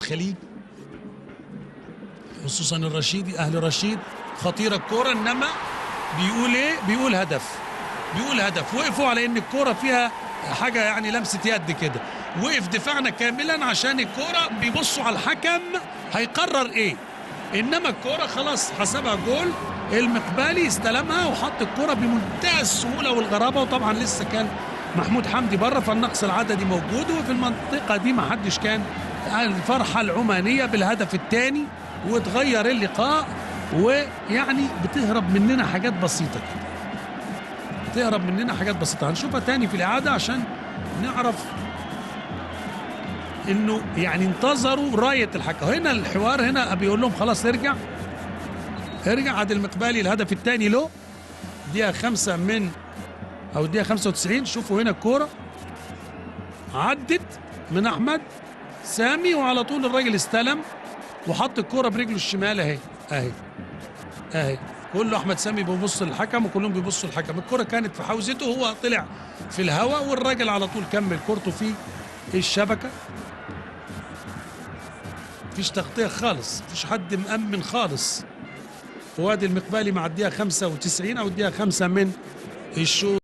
خليج، خصوصا الرشيدي اهل رشيد. خطيره الكوره، انما بيقول ايه؟ بيقول هدف، بيقول هدف. وقفوا على ان الكوره فيها حاجه يعني لمسه يد كده. وقف دفاعنا كاملا عشان الكوره بيبصوا على الحكم هيقرر ايه، انما الكوره خلاص حسبها جول. المقبالي استلمها وحط الكوره بمنتهى السهوله والغرابه، وطبعا لسه كان محمود حمدي بره، فالنقص العددي موجود. وفي المنطقه دي ما حدش كان الفرحه العمانيه بالهدف الثاني، وتغير اللقاء. ويعني بتهرب مننا حاجات بسيطه كده، بتهرب مننا حاجات بسيطه. هنشوفها تاني في الاعاده عشان نعرف انه يعني انتظروا رايه الحكم. هنا الحوار هنا بيقول لهم خلاص ارجع عادل المقبالي الهدف الثاني له دقيقه 5 من او دقيقه 95. شوفوا هنا الكوره عدت من احمد سامي، وعلى طول الراجل استلم وحط الكوره برجله الشمال اهي اهي. كله احمد سامي بيبص للحكم وكلهم بيبصوا للحكم. الكوره كانت في حوزته، هو طلع في الهواء والراجل على طول كمل كورته في الشبكه. مفيش تغطيه خالص، مفيش حد مأمن خالص. وادي المقبالي مع الدقيقه 95 او الدقيقه 5 من الشوط.